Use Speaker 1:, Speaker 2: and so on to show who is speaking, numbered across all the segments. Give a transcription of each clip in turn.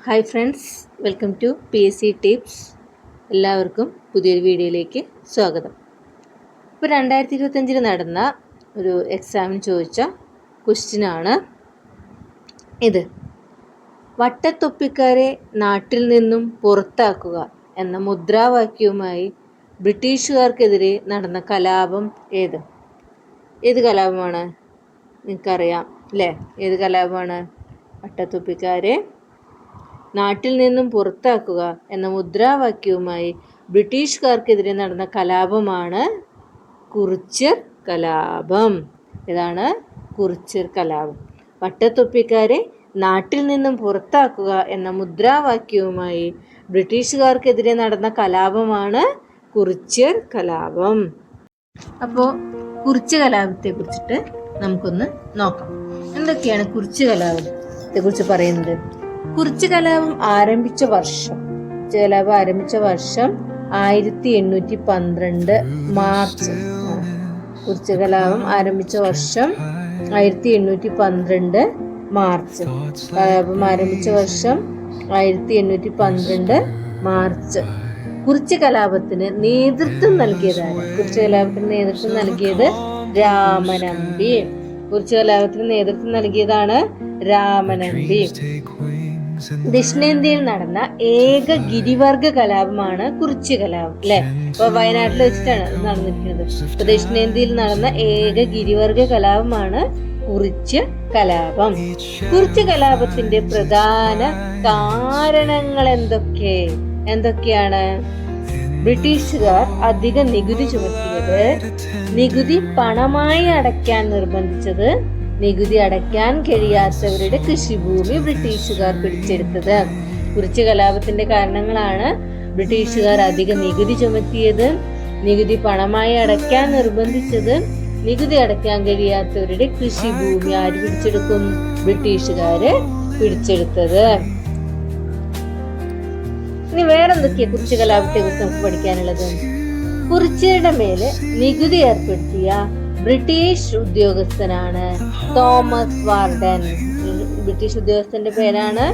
Speaker 1: Hi friends, welcome to PSC tips. എല്ലാവർക്കും പുതിയൊരു വീഡിയോയിലേക്ക് സ്വാഗതം. ഇപ്പോൾ 2025 നടന്ന ഒരു എക്സാമിന് ചോദിച്ച ക്വസ്റ്റ്യനാണ് ഇത്. വട്ടത്തൊപ്പിക്കാരെ നാട്ടിൽ നിന്നും പുറത്താക്കുക എന്ന മുദ്രാവാക്യവുമായി ബ്രിട്ടീഷുകാർക്കെതിരെ നടന്ന കലാപം ഏത് കലാപമാണ്? നിങ്ങൾക്കറിയാം അല്ലേ? ഏത് കലാപമാണ്? വട്ടത്തൊപ്പിക്കാരെ നാട്ടിൽ നിന്നും പുറത്താക്കുക എന്ന മുദ്രാവാക്യവുമായി ബ്രിട്ടീഷുകാർക്കെതിരെ നടന്ന കലാപമാണ് കുറിച്യർ കലാപം. ഇതാണ് കുറിച്യർ കലാപം. വട്ടത്തൊപ്പിക്കാരെ നാട്ടിൽ നിന്നും പുറത്താക്കുക എന്ന മുദ്രാവാക്യവുമായി ബ്രിട്ടീഷുകാർക്കെതിരെ നടന്ന കലാപമാണ് കുറിച്യർ കലാപം. അപ്പോൾ കുറിച്യ കലാപത്തെ കുറിച്ചിട്ട് നമുക്കൊന്ന് നോക്കാം. എന്തൊക്കെയാണ് കുറിച്യ കലാപത്തെ കുറിച്ച് പറയുന്നത്? കുറിച്യ കലാപം ആരംഭിച്ച വർഷം 1812 മാർച്ച്. കുറിച്യ കലാപം ആരംഭിച്ച വർഷം 1812 മാർച്ച്. കലാപം ആരംഭിച്ച വർഷം 1812 മാർച്ച്. കുറിച്യ കലാപത്തിന് നേതൃത്വം നൽകിയതാണ്. കുറിച്യ കലാപത്തിന് നേതൃത്വം നൽകിയത് രാമനമ്പി. കുറിച്യ കലാപത്തിന് നേതൃത്വം നൽകിയതാണ് രാമനമ്പി. ദക്ഷിണേന്ത്യയിൽ നടന്ന ഏക ഗിരിവർഗ കലാപമാണ് കുറിച്യ കലാപം, അല്ലെ? ഇപ്പൊ വയനാട്ടിൽ വെച്ചിട്ടാണ് നടന്നിരിക്കുന്നത്. ഇപ്പൊ ദക്ഷിണേന്ത്യയിൽ നടന്ന ഏക ഗിരിവർഗ കലാപമാണ് കുറിച്യ കലാപം. കുറിച്യ കലാപത്തിന്റെ പ്രധാന കാരണങ്ങൾ എന്തൊക്കെയാണ്? ബ്രിട്ടീഷുകാർ അധിക നികുതി ചുമത്തിയത്, നികുതി പണമായി അടയ്ക്കാൻ നിർബന്ധിച്ചത്, നികുതി അടയ്ക്കാൻ കഴിയാത്തവരുടെ കൃഷിഭൂമി ബ്രിട്ടീഷുകാർ പിടിച്ചെടുത്തത്. കുറിച്യ കലാപത്തിന്റെ കാരണങ്ങളാണ് ബ്രിട്ടീഷുകാർ അധിക നികുതി ചുമത്തിയത്, നികുതി പണമായി അടയ്ക്കാൻ നിർബന്ധിച്ചത്, നികുതി അടയ്ക്കാൻ കഴിയാത്തവരുടെ കൃഷിഭൂമി ആര് പിടിച്ചെടുക്കും? ബ്രിട്ടീഷുകാര് പിടിച്ചെടുത്തത്. ഇനി വേറെന്തൊക്കെയാ കുറിച്യ കലാപത്തെ കുറിച്ച് നമുക്ക് പഠിക്കാനുള്ളത്? കുറിച്യരുടെ മേല് നികുതി ഏർപ്പെടുത്തിയ ബ്രിട്ടീഷ് ഉദ്യോഗസ്ഥനാണ് തോമസ് വാർഡൻ. ബ്രിട്ടീഷ് ഉദ്യോഗസ്ഥന്റെ പേരാണ്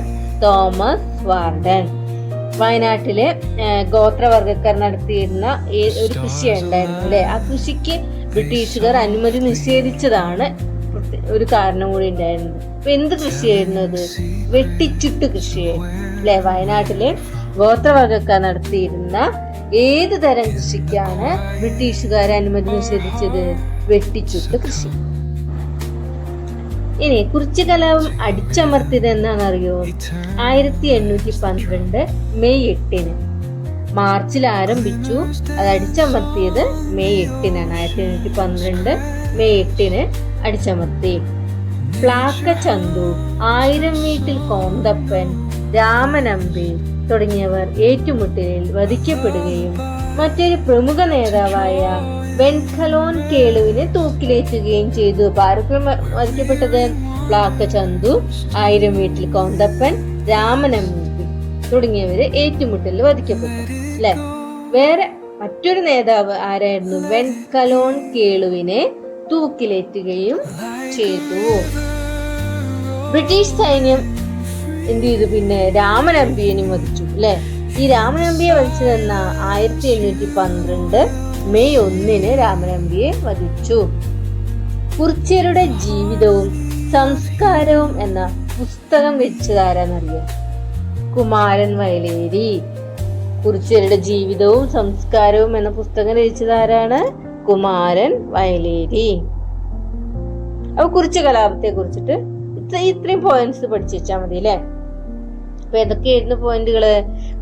Speaker 1: തോമസ് വാർഡൻ. വയനാട്ടിലെ ഗോത്രവർഗക്കാർ നടത്തിയിരുന്ന ഒരു കൃഷി ഉണ്ടായിരുന്നു, അല്ലെ? ആ കൃഷിക്ക് ബ്രിട്ടീഷുകാർ അനുമതി നിഷേധിച്ചതാണ് ഒരു കാരണം കൂടി ഉണ്ടായിരുന്നത്. അപ്പൊ എന്ത് കൃഷിയായിരുന്നു അത്? വെട്ടിച്ചുട്ട് കൃഷിയായിരുന്നു, അല്ലെ? വയനാട്ടിലെ ഗോത്രവർഗക്കാർ നടത്തിയിരുന്ന ഏത് തരം കൃഷിക്കാണ് ബ്രിട്ടീഷുകാർ അനുമതി നിഷേധിച്ചത്? വെട്ടിച്ചുട്ട് കൃഷി. ഇനി കുറിച്യ കലാപം അടിച്ചമർത്തിയത് എന്നാണെന്നറിയോ? 1812 മെയ് 8. മാർച്ചിൽ ആരംഭിച്ചു, അത് അടിച്ചമർത്തിയത് മെയ് 8നാണ്. 1812 മെയ് 8 അടിച്ചമർത്തി. പ്ലാക്ക ചന്തു, 1000 വീട്ടിൽ കോന്തപ്പൻ, രാമനമ്പി തുടങ്ങിയവർ ഏറ്റുമുട്ടലിൽ വധിക്കപ്പെടുകയും മറ്റൊരു പ്രമുഖ നേതാവായ വെൻഖലോൻ കേളുവിനെ തൂക്കിലേറ്റുകയും ചെയ്തു. ആരൊക്കെ വധിക്കപ്പെട്ടത്? പ്ലാക്ക ചന്തു, 1000 വീട്ടിൽ കോന്തപ്പൻ, രാമനമ്പി തുടങ്ങിയവര് ഏറ്റുമുട്ടലിൽ വധിക്കപ്പെട്ടു, അല്ലെ? വേറെ മറ്റൊരു നേതാവ് ആരായിരുന്നു? വെൻഖലോൻ കേളുവിനെ തൂക്കിലേറ്റുകയും ചെയ്തു. ബ്രിട്ടീഷ് സൈന്യം എന്ത് ചെയ്തു? പിന്നെ രാമനമ്പിയെ വധിച്ചു, അല്ലെ? ഈ രാമനമ്പിയെ വധിച്ചതെന്ന 1812 മെയ് 1 രാമനമ്പിയെ വധിച്ചു. കുറിച്യരുടെ ജീവിതവും സംസ്കാരവും എന്ന പുസ്തകം രചിച്ചതാരാന്നറിയാം? കുമാരൻ വയലേരി. കുറിച്യരുടെ ജീവിതവും സംസ്കാരവും എന്ന പുസ്തകം രചിച്ചതാരാണ്? കുമാരൻ വയലേരി. അപ്പൊ കുറിച്യ കലാപത്തെ കുറിച്ചിട്ട് ഇത്രയും പോയിന്റ്സ് പഠിച്ചു വെച്ചാൽ മതി, അല്ലെ? അപ്പൊ ഏതൊക്കെയായിരുന്നു പോയിന്റുകള്?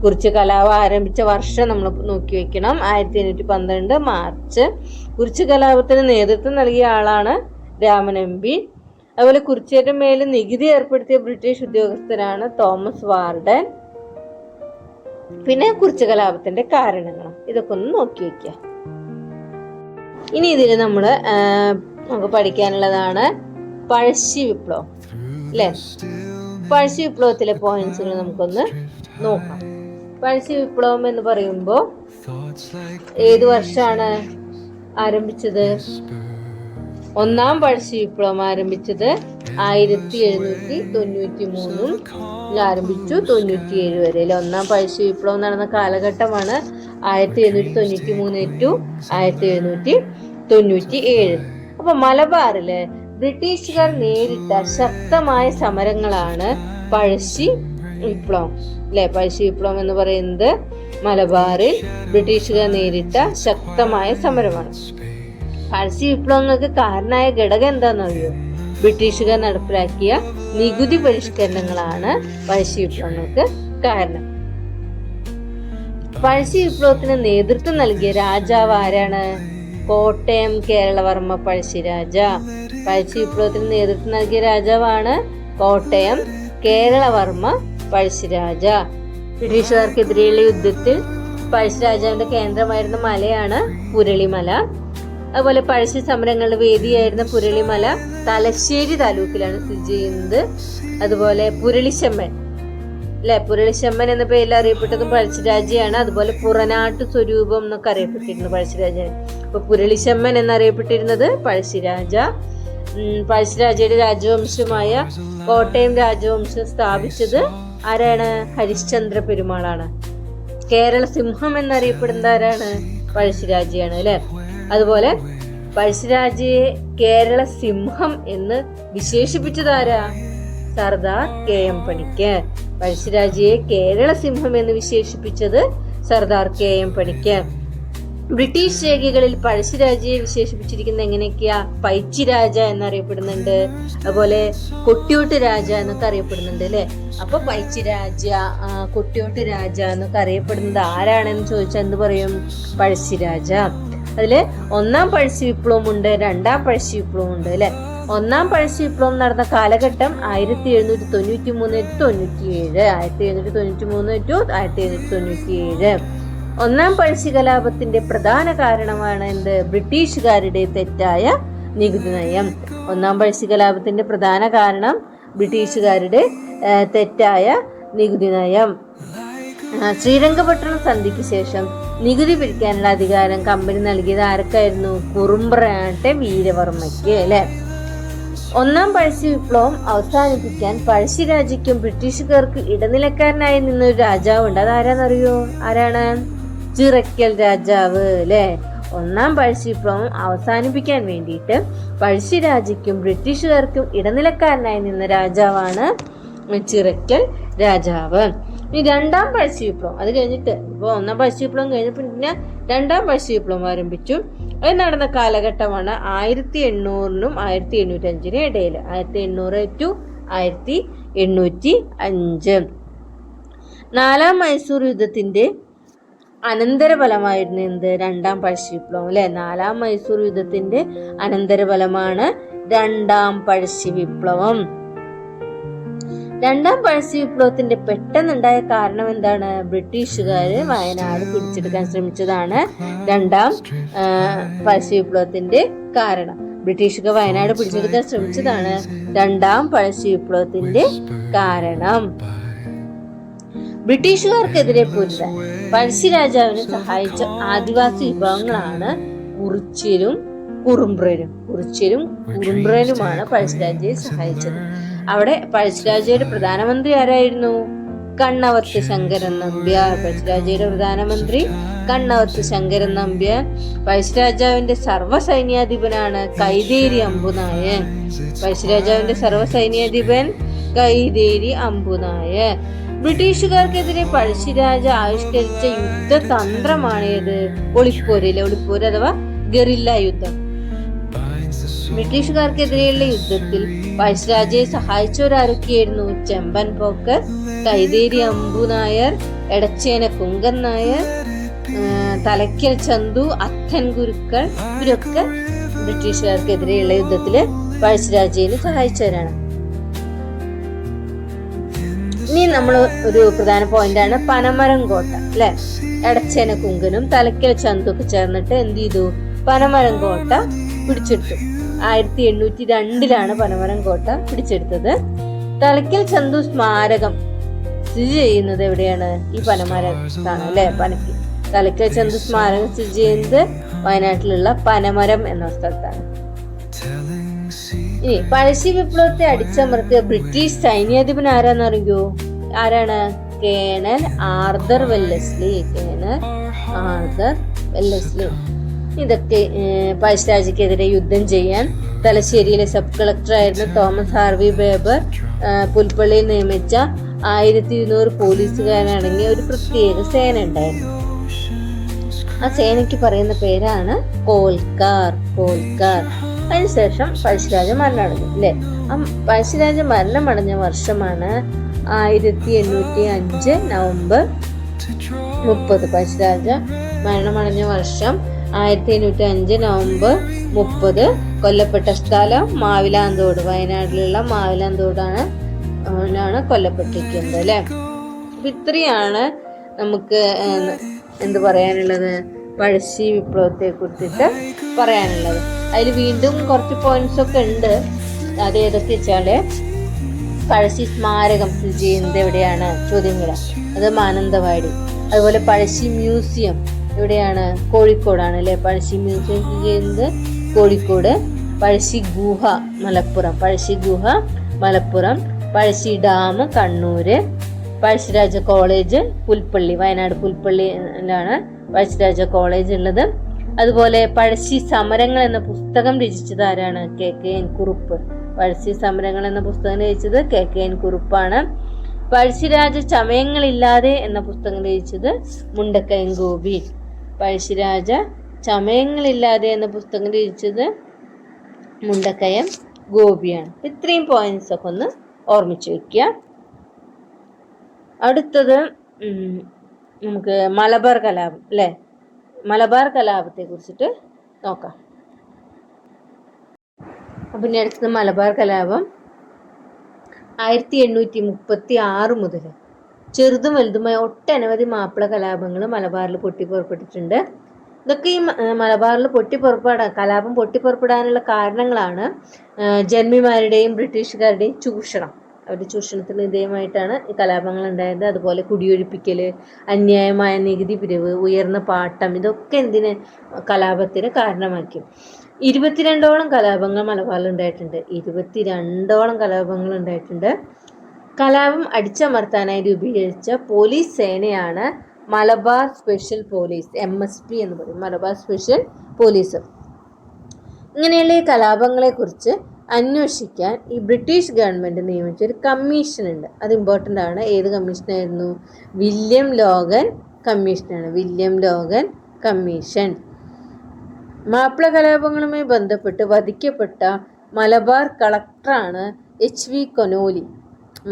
Speaker 1: കുറിച്യ കലാപം ആരംഭിച്ച വർഷം നമ്മൾ നോക്കി വെക്കണം, 1812 മാർച്ച്. കുറിച്യ കലാപത്തിന് നേതൃത്വം നൽകിയ ആളാണ് രാമനമ്പി. അതുപോലെ കുറിച്യരുടെ മേൽ നികുതി ഏർപ്പെടുത്തിയ ബ്രിട്ടീഷ് ഉദ്യോഗസ്ഥനാണ് തോമസ് വാർഡൻ. പിന്നെ കുറിച്യ കലാപത്തിന്റെ കാരണങ്ങളും ഇതൊക്കെ ഒന്ന് നോക്കി വെക്കുക. ഇനി ഇതിൽ നമുക്ക് പഠിക്കാനുള്ളതാണ് പഴശ്ശി വിപ്ലവം, അല്ലെ? പഴശ്ശി വിപ്ലവത്തിലെ പോയിന്റ്സുകൾ നമുക്കൊന്ന് നോക്കാം. പഴശ്ശി വിപ്ലവം എന്ന് പറയുമ്പോ ഏത് വർഷമാണ് ആരംഭിച്ചത്? ഒന്നാം പഴശ്ശി വിപ്ലവം ആരംഭിച്ചത് 1793 ആരംഭിച്ചു 97 വരെ അല്ലെ. ഒന്നാം പഴശ്ശി വിപ്ലവം നടന്ന കാലഘട്ടമാണ് 1793 ടു 1797. അപ്പൊ മലബാറില് ബ്രിട്ടീഷുകാർ നേരിട്ട ശക്തമായ സമരങ്ങളാണ് പഴശ്ശി വിപ്ലവം അല്ലെ. പഴശ്ശി വിപ്ലവം എന്ന് പറയുന്നത് മലബാറിൽ ബ്രിട്ടീഷുകാർ നേരിട്ട ശക്തമായ സമരമാണ്. പഴശ്ശി വിപ്ലവങ്ങൾക്ക് കാരണമായ ഘടകം എന്താണെന്നറിയോ? ബ്രിട്ടീഷുകാർ നടപ്പിലാക്കിയ നികുതി പരിഷ്കരണങ്ങളാണ് പഴശ്ശി വിപ്ലവങ്ങൾക്ക് കാരണം. പഴശ്ശി വിപ്ലവത്തിന് നേതൃത്വം നൽകിയ രാജാവ് ആരാണ്? കോട്ടയം കേരളവർമ്മ പഴശ്ശിരാജ. പഴശ്ശി വിപ്ലവത്തിന് നേതൃത്വം നൽകിയ രാജാവാണ് കോട്ടയം കേരളവർമ്മ പഴശ്ശിരാജ. ബ്രിട്ടീഷുകാർക്കെതിരെയുള്ള യുദ്ധത്തിൽ പഴശ്ശിരാജാവിന്റെ കേന്ദ്രമായിരുന്ന മലയാണ് പുരളിമല. അതുപോലെ പഴശ്ശി സമരങ്ങളുടെ വേദിയായിരുന്ന പുരളിമല തലശ്ശേരി താലൂക്കിലാണ് സ്ഥിതി ചെയ്യുന്നത്. അതുപോലെ പുരളിശമ്മൻ അല്ലെ, പുരളിശമ്മൻ എന്ന പേരിൽ അറിയപ്പെട്ടതും പഴശ്ശിരാജയാണ്. അതുപോലെ പുറനാട്ടു സ്വരൂപം എന്നൊക്കെ അറിയപ്പെട്ടിരുന്നു പഴശ്ശിരാജയാണ്. അപ്പൊ പുരളിശമ്മൻ എന്നറിയപ്പെട്ടിരുന്നത് പഴശ്ശിരാജ. പഴശ്ശിരാജയുടെ രാജവംശമായ കോട്ടയം രാജവംശം സ്ഥാപിച്ചത് ആരാണ്? ഹരിശ്ചന്ദ്ര പെരുമാളാണ്. കേരള സിംഹം എന്നറിയപ്പെടുന്നത് ആരാണ്? പഴശ്ശിരാജയാണ് അല്ലെ. അതുപോലെ പഴശ്ശിരാജയെ കേരള സിംഹം എന്ന് വിശേഷിപ്പിച്ചത് ആരാ? സർദാർ KM പണിക്കർ. പഴശ്ശിരാജയെ കേരള സിംഹം എന്ന് വിശേഷിപ്പിച്ചത് സർദാർ KM പണിക്കർ. ബ്രിട്ടീഷ് രേഖകളിൽ പഴശ്ശിരാജയെ വിശേഷിപ്പിച്ചിരിക്കുന്നത് എങ്ങനെയൊക്കെയാ? പൈച്ചി രാജ എന്നറിയപ്പെടുന്നുണ്ട്. അതുപോലെ കൊട്ടിയോട്ട് രാജ എന്നൊക്കെ അറിയപ്പെടുന്നുണ്ട് അല്ലെ. അപ്പൊ പൈച്ചി രാജ, കൊട്ടിയോട്ട് രാജ എന്നൊക്കെ അറിയപ്പെടുന്നത് ആരാണെന്ന് ചോദിച്ചാൽ എന്ത് പറയും? പഴശ്ശിരാജ. അതില് ഒന്നാം പഴശ്ശി വിപ്ലവം ഉണ്ട്, രണ്ടാം പഴശ്ശി വിപ്ലവം ഉണ്ട് അല്ലെ. ഒന്നാം പഴശ്ശി വിപ്ലവം നടന്ന കാലഘട്ടം 1793 ടു 97. 1793 ടു 1797. ഒന്നാം പഴശ്ശി കലാപത്തിന്റെ പ്രധാന കാരണമാണ് എന്ത്? ബ്രിട്ടീഷുകാരുടെ തെറ്റായ നികുതി നയം. ഒന്നാം പഴശ്ശി കലാപത്തിന്റെ പ്രധാന കാരണം ബ്രിട്ടീഷുകാരുടെ തെറ്റായ നികുതി നയം. ശ്രീരംഗപട്ടണം സന്ധിക്ക് ശേഷം നികുതി പിരിക്കാനുള്ള അധികാരം കമ്പനി നൽകിയത് ആർക്കായിരുന്നു? കുറുമ്പ്രാട്ടെ വീരവർമ്മയ്ക്ക് അല്ലെ. ഒന്നാം പഴശ്ശി വിപ്ലവം അവസാനിപ്പിക്കാൻ പഴശ്ശിരാജയ്ക്കും ബ്രിട്ടീഷുകാർക്ക് ഇടനിലക്കാരനായി നിന്നൊരു രാജാവുണ്ട്. അതാരാന്നറിയോ? ആരാണ്? ചിറക്കൽ രാജാവ് അല്ലെ. ഒന്നാം പഴശ്ശി വിപ്ലവം അവസാനിപ്പിക്കാൻ വേണ്ടിയിട്ട് പഴശ്ശിരാജയ്ക്കും ബ്രിട്ടീഷുകാർക്കും ഇടനിലക്കാരനായി നിന്ന രാജാവാണ് ചിറക്കൽ രാജാവ്. ഇനി രണ്ടാം പഴശ്ശി വിപ്ലവം അത് കഴിഞ്ഞിട്ട്, ഇപ്പൊ ഒന്നാം പഴശ്ശി വിപ്ലവം കഴിഞ്ഞപ്പോൾ പിന്നെ രണ്ടാം പഴശ്ശി വിപ്ലവം ആരംഭിച്ചു. അത് നടന്ന കാലഘട്ടമാണ് 1800 1805 ഇടയിൽ. 1800 ടു 1805. നാലാം മൈസൂർ യുദ്ധത്തിന്റെ അനന്തരഫലമായിരുന്നു എന്ത്? രണ്ടാം പഴശ്ശി വിപ്ലവം അല്ലെ. നാലാം മൈസൂർ യുദ്ധത്തിന്റെ അനന്തരഫലമാണ് രണ്ടാം പഴശ്ശി വിപ്ലവം. രണ്ടാം പഴശ്ശി വിപ്ലവത്തിന്റെ പെട്ടെന്നുണ്ടായ കാരണം എന്താണ്? ബ്രിട്ടീഷുകാര് വയനാട് പിടിച്ചെടുക്കാൻ ശ്രമിച്ചതാണ് രണ്ടാം പഴശ്ശി വിപ്ലവത്തിന്റെ കാരണം. ബ്രിട്ടീഷുകാർ വയനാട് പിടിച്ചെടുക്കാൻ ശ്രമിച്ചതാണ് രണ്ടാം പഴശ്ശി വിപ്ലവത്തിന്റെ കാരണം. ബ്രിട്ടീഷുകാർക്കെതിരെ പൊരുതാൻ പഴശ്ശിരാജാവിനെ സഹായിച്ച ആദിവാസി വിഭാഗങ്ങളാണ് കുറിച്യരും കുറുമ്പ്രരും. കുറിച്യരും കുറുമ്പ്രരുമാണ് പഴശ്ശിരാജയെ സഹായിച്ചത്. അവിടെ പഴശ്ശിരാജയുടെ പ്രധാനമന്ത്രി ആരായിരുന്നു? കണ്ണവത്ത് ശങ്കരൻ നമ്പ്യാർ. പഴശ്ശിരാജയുടെ പ്രധാനമന്ത്രി കണ്ണവത്ത് ശങ്കരൻ നമ്പ്യാർ. പഴശ്ശിരാജാവിന്റെ സർവ്വസൈന്യാധിപനാണ് കൈതേരി അമ്പുനായർ. പഴശ്ശിരാജാവിന്റെ സർവ്വസൈന്യാധിപൻ കൈതേരി അമ്പുനായർ. ബ്രിട്ടീഷുകാർക്കെതിരെ പഴശ്ശിരാജ ആവിഷ്കരിച്ച യുദ്ധതന്ത്രമാണ് ഏത്? ഒളിപ്പോരിലെ ഒളിപ്പോര് അഥവാ ഗറില്ല യുദ്ധം. ബ്രിട്ടീഷുകാർക്കെതിരെയുള്ള യുദ്ധത്തിൽ പഴശ്ശിരാജയെ സഹായിച്ചവരാരൊക്കെയായിരുന്നു? ചെമ്പൻ പോക്കർ, കൈതേരി അമ്പുനായർ, എടച്ചേന കുങ്കൻ നായർ, തലയ്ക്കൽ ചന്തു, അത്തൻ ഗുരുക്കൾ. ഇവരൊക്കെ ബ്രിട്ടീഷുകാർക്കെതിരെയുള്ള യുദ്ധത്തില് പഴശ്ശിരാജയെ സഹായിച്ചവരാണ്. ഇനി നമ്മൾ ഒരു പ്രധാന പോയിന്റാണ് പനമരം കോട്ട അല്ലെ. എടച്ചേന കുങ്കനും തലയ്ക്കൽ ചന്തൊക്കെ ചേർന്നിട്ട് എന്ത് ചെയ്തു? പനമരം കോട്ട പിടിച്ചെടുത്തു. 1802 പനമരം കോട്ട പിടിച്ചെടുത്തത്. തലയ്ക്കൽ ചന്തു സ്മാരകം സ്ഥിതി ചെയ്യുന്നത് എവിടെയാണ്? ഈ പനമരത്താണ് അല്ലെ. തലയ്ക്കൽ ചന്തു സ്മാരകം സ്ഥിതി ചെയ്യുന്നത് വയനാട്ടിലുള്ള പനമരം എന്ന സ്ഥലത്താണ്. ഇനി പഴശ്ശി വിപ്ലവത്തെ അടിച്ചമർത്തിയ ബ്രിട്ടീഷ് സൈന്യാധിപൻ ആരാന്നറിയോ? ആരാണ്? Colonel Arthur Wellesley. ഇതൊക്കെ പഴശ്ശിരാജയ്ക്കെതിരെ യുദ്ധം ചെയ്യാൻ തലശ്ശേരിയിലെ സബ് കളക്ടറായിരുന്ന തോമസ് ഹാർവി ബേബർ പുൽപ്പള്ളിയിൽ നിയമിച്ച 1200 പോലീസുകാരടങ്ങിയ ഒരു പ്രത്യേക സേന ഉണ്ടായിരുന്നു. ആ സേനയ്ക്ക് പറയുന്ന പേരാണ് കോൽക്കാർ. അതിനുശേഷം പഴശ്ശിരാജ മരണമടഞ്ഞു അല്ലെ. ആ പഴശ്ശിരാജ മരണമടഞ്ഞ വർഷമാണ് 1805 നവംബർ 30. പഴശ്ശിരാജ മരണമടഞ്ഞ വർഷം 1805 നവംബർ 30. കൊല്ലപ്പെട്ട സ്ഥലം മാവിലാന്തോട്, വയനാട്ടിലുള്ള മാവിലാന്തോടാണ് കൊല്ലപ്പെട്ടിരിക്കുന്നത് അല്ലെ. ഇത്രയാണ് നമുക്ക് എന്ത് പറയാനുള്ളത്, പഴശ്ശി വിപ്ലവത്തെ കുറിച്ചിട്ട് പറയാനുള്ളത്. അതിൽ വീണ്ടും കുറച്ച് പോയിന്റ്സ് ഒക്കെ ഉണ്ട്. അത് ഏതൊക്കെ വെച്ചാല്, പഴശ്ശി സ്മാരകം സ്ഥിതി ചെയ്യുന്നത് എവിടെയാണ്? ചോദ്യമില്ല. അത് മാനന്തവാടി. അതുപോലെ പഴശ്ശി മ്യൂസിയം എവിടെയാണ്? കോഴിക്കോടാണ് അല്ലെ. പഴശ്ശി മ്യൂസിയം സ്ഥിതി ചെയ്യുന്നത് കോഴിക്കോട്. പഴശ്ശി ഗുഹ മലപ്പുറം. പഴശ്ശി ഡാം കണ്ണൂര്. പഴശ്ശിരാജ കോളേജ് പുൽപ്പള്ളി, വയനാട് പുൽപ്പള്ളിയിലാണ് പഴശ്ശിരാജ കോളേജ് ഉള്ളത്. അതുപോലെ പഴശ്ശി സമരങ്ങൾ എന്ന പുസ്തകം രചിച്ചത് ആരാണ്? KKN കുറുപ്പ്. പഴശ്ശി സമരങ്ങൾ എന്ന പുസ്തകം രചിച്ചത് KKN കുറുപ്പാണ്. പഴശ്ശിരാജ ചമയങ്ങളില്ലാതെ എന്ന പുസ്തകം രചിച്ചത് മുണ്ടക്കയം ഗോപി. പഴശ്ശിരാജ ചമയങ്ങളില്ലാതെ എന്ന പുസ്തകം രചിച്ചത് മുണ്ടക്കയം ഗോപിയാണ്. ഇത്രയും പോയിന്റ്സ് ഒക്കെ ഒന്ന് ഓർമ്മിച്ച് വെക്കുക. അടുത്തത് നമുക്ക് മലബാർ കലാപം അല്ലെ. മലബാർ കലാപത്തെ കുറിച്ചിട്ട് നോക്കാം. അപ്പൊ ഇനി അടുത്തത് മലബാർ കലാപം 1836 മുതൽ ചെറുതും വലുതുമായ ഒട്ടനവധി മാപ്പിള കലാപങ്ങൾ മലബാറിൽ പൊട്ടിപ്പുറപ്പെട്ടിട്ടുണ്ട്. ഇതൊക്കെ ഈ മലബാറിൽ കലാപം പൊട്ടിപ്പുറപ്പെടാനുള്ള കാരണങ്ങളാണ് ജന്മിമാരുടെയും ബ്രിട്ടീഷുകാരുടെയും ചൂഷണം. അവരുടെ ചൂഷണത്തിന് വിധേയമായിട്ടാണ് ഈ കലാപങ്ങൾ ഉണ്ടായത്. അതുപോലെ കുടിയൊഴിപ്പിക്കൽ, അന്യായമായ നികുതി പിരിവ്, ഉയർന്ന പാട്ടം, ഇതൊക്കെ എന്തിന് കലാപത്തിന് കാരണമാക്കി. 22ഓളം കലാപങ്ങൾ മലബാറിൽ ഉണ്ടായിട്ടുണ്ട്. 22ഓളം കലാപങ്ങൾ ഉണ്ടായിട്ടുണ്ട്. കലാപം അടിച്ചമർത്താനായി രൂപീകരിച്ച പോലീസ് സേനയാണ് മലബാർ സ്പെഷ്യൽ പോലീസ്, MSP എന്ന് പറയും, മലബാർ സ്പെഷ്യൽ പോലീസ്. ഇങ്ങനെയുള്ള ഈ കലാപങ്ങളെ കുറിച്ച് അന്വേഷിക്കാൻ ഈ ബ്രിട്ടീഷ് ഗവൺമെന്റ് നിയമിച്ച ഒരു കമ്മീഷൻ ഉണ്ട്. അത് ഇമ്പോർട്ടൻ്റ് ആണ്. ഏത് കമ്മീഷനായിരുന്നു? William Logan commission. മാപ്പിള കലാപങ്ങളുമായി ബന്ധപ്പെട്ട് വധിക്കപ്പെട്ട മലബാർ കളക്ടറാണ് HV കൊനോലി.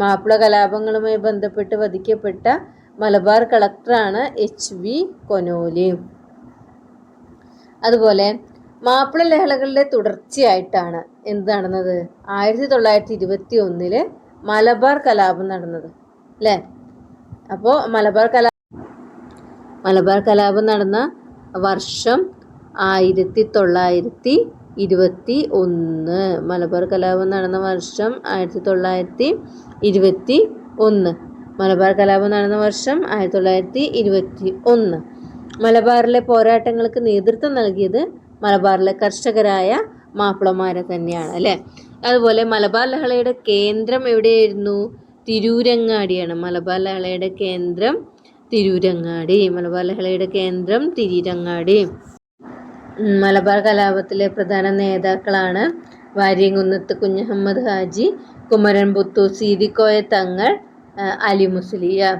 Speaker 1: മാപ്പിള കലാപങ്ങളുമായി ബന്ധപ്പെട്ട് വധിക്കപ്പെട്ട മലബാർ കളക്ടറാണ് HV കൊനോലി. അതുപോലെ മാപ്പിള ലഹളകളുടെ തുടർച്ചയായിട്ടാണ് എന്ത് നടന്നത്? 1921 മലബാർ കലാപം നടന്നത് അല്ലേ. അപ്പോൾ മലബാർ കലാപം നടന്ന വർഷം 1921. മലബാർ കലാപം നടന്ന വർഷം 1921. മലബാർ കലാപം നടന്ന വർഷം 1921. മലബാറിലെ പോരാട്ടങ്ങൾക്ക് നേതൃത്വം നൽകിയത് മലബാറിലെ കർഷകരായ മാപ്പിളമാരെ തന്നെയാണ് അല്ലേ. അതുപോലെ മലബാർ ലഹളയുടെ കേന്ദ്രം എവിടെയായിരുന്നു? തിരൂരങ്ങാടിയാണ്. മലബാർ ലഹളയുടെ കേന്ദ്രം തിരൂരങ്ങാടി. മലബാർ കലാപത്തിലെ പ്രധാന നേതാക്കളാണ് വാര്യംകുന്നത്ത് കുഞ്ഞഹമ്മദ് ഹാജി, കുമരൻ പുത്തൂർ സീതിക്കോയ തങ്ങൾ, അലി മുസ്ലിയാർ.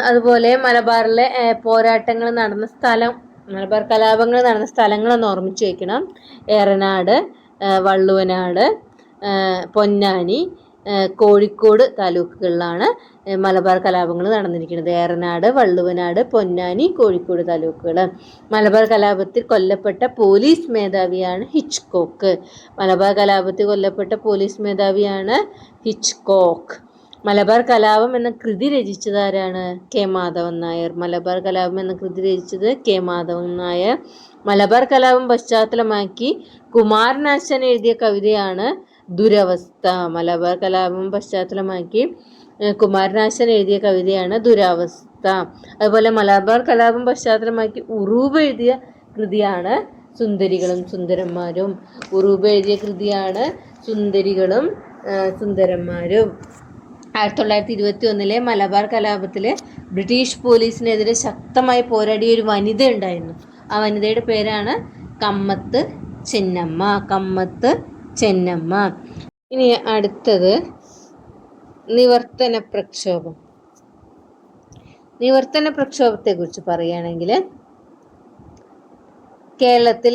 Speaker 1: അതുപോലെ മലബാറിലെ പോരാട്ടങ്ങൾ നടന്ന സ്ഥലം, മലബാർ കലാപങ്ങൾ നടന്ന സ്ഥലങ്ങളൊന്ന് ഓർമ്മിച്ച് വയ്ക്കണം. ഏറനാട്, വള്ളുവനാട്, പൊന്നാനി, കോഴിക്കോട് താലൂക്കുകളിലാണ് മലബാർ കലാപങ്ങൾ നടന്നിരിക്കുന്നത്. ഏറനാട്, വള്ളുവനാട്, പൊന്നാനി, കോഴിക്കോട് താലൂക്കുകൾ. മലബാർ കലാപത്തിൽ കൊല്ലപ്പെട്ട പോലീസ് മേധാവിയാണ് ഹിച്ച്കോക്ക്. മലബാർ കലാപം എന്ന കൃതി രചിച്ചതാരാണ്? കെ മാധവൻ നായർ. മലബാർ കലാപം പശ്ചാത്തലമാക്കി കുമാരനാശാൻ എഴുതിയ കവിതയാണ് ദുരവസ്ഥ. അതുപോലെ മലബാർ കലാപം പശ്ചാത്തലമാക്കി ഉറൂബ് എഴുതിയ കൃതിയാണ് സുന്ദരികളും സുന്ദരന്മാരും. ഉറൂബ് എഴുതിയ കൃതിയാണ് സുന്ദരികളും സുന്ദരന്മാരും. 1921 മലബാർ കലാപത്തിൽ ബ്രിട്ടീഷ് പോലീസിനെതിരെ ശക്തമായി പോരാടിയ ഒരു വനിത ഉണ്ടായിരുന്നു. ആ വനിതയുടെ പേരാണ് കമ്മത്ത് ചെന്നമ്മ. കമ്മത്ത് ചെന്നമ്മ. ഇനി അടുത്തത് നിവർത്തന പ്രക്ഷോഭം. നിവർത്തന പ്രക്ഷോഭത്തെക്കുറിച്ച് പറയുകയാണെങ്കിൽ കേരളത്തിൽ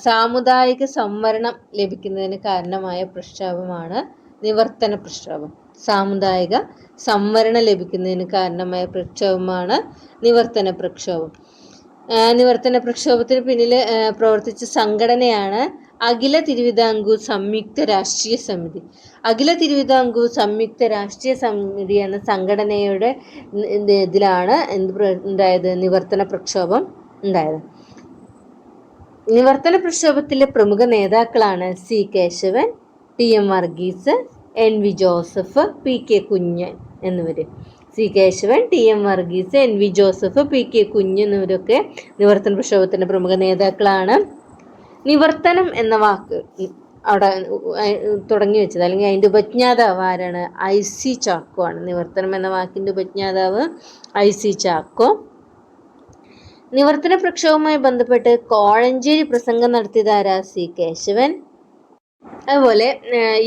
Speaker 1: സാമുദായിക സംവരണം ലഭിക്കുന്നതിന് കാരണമായ പ്രക്ഷോഭമാണ് നിവർത്തന പ്രക്ഷോഭം. സാമുദായിക സംവരണം ലഭിക്കുന്നതിന് കാരണമായ പ്രക്ഷോഭമാണ് നിവർത്തന പ്രക്ഷോഭം. നിവർത്തന പ്രക്ഷോഭത്തിന് പിന്നിൽ പ്രവർത്തിച്ച സംഘടനയാണ് അഖില തിരുവിതാംകൂർ സംയുക്ത രാഷ്ട്രീയ സമിതി. അഖില തിരുവിതാംകൂർ സംയുക്ത രാഷ്ട്രീയ സമിതി എന്ന സംഘടനയുടെ ഇതിലാണ് ഉണ്ടായത് നിവർത്തന പ്രക്ഷോഭം ഉണ്ടായത്. നിവർത്തന പ്രക്ഷോഭത്തിലെ പ്രമുഖ നേതാക്കളാണ് C Kesavan, T M Varghese, N V Joseph, P K Kunjan എന്നിവർ. C Kesavan, T M Varghese, N V Joseph, P K Kunjan എന്നിവരൊക്കെ നിവർത്തന പ്രക്ഷോഭത്തിൻ്റെ പ്രമുഖ നേതാക്കളാണ്. നിവർത്തനം എന്ന വാക്ക് അവിടെ തുടങ്ങി വെച്ചത്, അല്ലെങ്കിൽ അതിൻ്റെ ഉപജ്ഞാതാവ് ആരാണ്? ഐ സി ചാക്കോ ആണ്. നിവർത്തനം എന്ന വാക്കിൻ്റെ ഉപജ്ഞാതാവ് ഐ സി ചാക്കോ. നിവർത്തന പ്രക്ഷോഭവുമായി ബന്ധപ്പെട്ട് കോഴഞ്ചേരി പ്രസംഗം നടത്തിയതാരാ? സി കേശവൻ. അതുപോലെ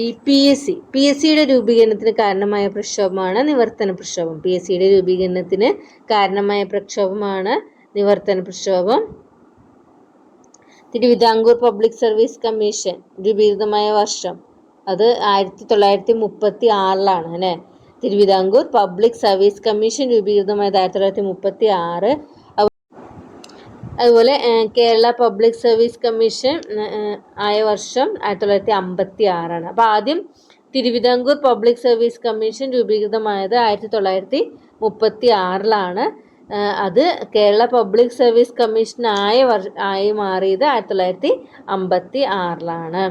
Speaker 1: ഈ പി എസ് സിയുടെ രൂപീകരണത്തിന് കാരണമായ പ്രക്ഷോഭമാണ് നിവർത്തന പ്രക്ഷോഭം. പി എസ് സിയുടെ രൂപീകരണത്തിന് കാരണമായ പ്രക്ഷോഭമാണ് നിവർത്തന പ്രക്ഷോഭം. തിരുവിതാംകൂർ പബ്ലിക് സർവീസ് കമ്മീഷൻ രൂപീകൃതമായ വർഷം അത് 1936 അല്ലേ? തിരുവിതാംകൂർ പബ്ലിക് സർവീസ് കമ്മീഷൻ രൂപീകൃതമായത് 1936. അതുപോലെ കേരള പബ്ലിക് സർവീസ് കമ്മീഷൻ ആയ വർഷം 1956. അപ്പോൾ ആദ്യം തിരുവിതാംകൂർ പബ്ലിക് സർവീസ് കമ്മീഷൻ രൂപീകൃതമായത് 1936. അത് കേരള പബ്ലിക് സർവീസ് കമ്മീഷൻ ആയി മാറിയത് 1956.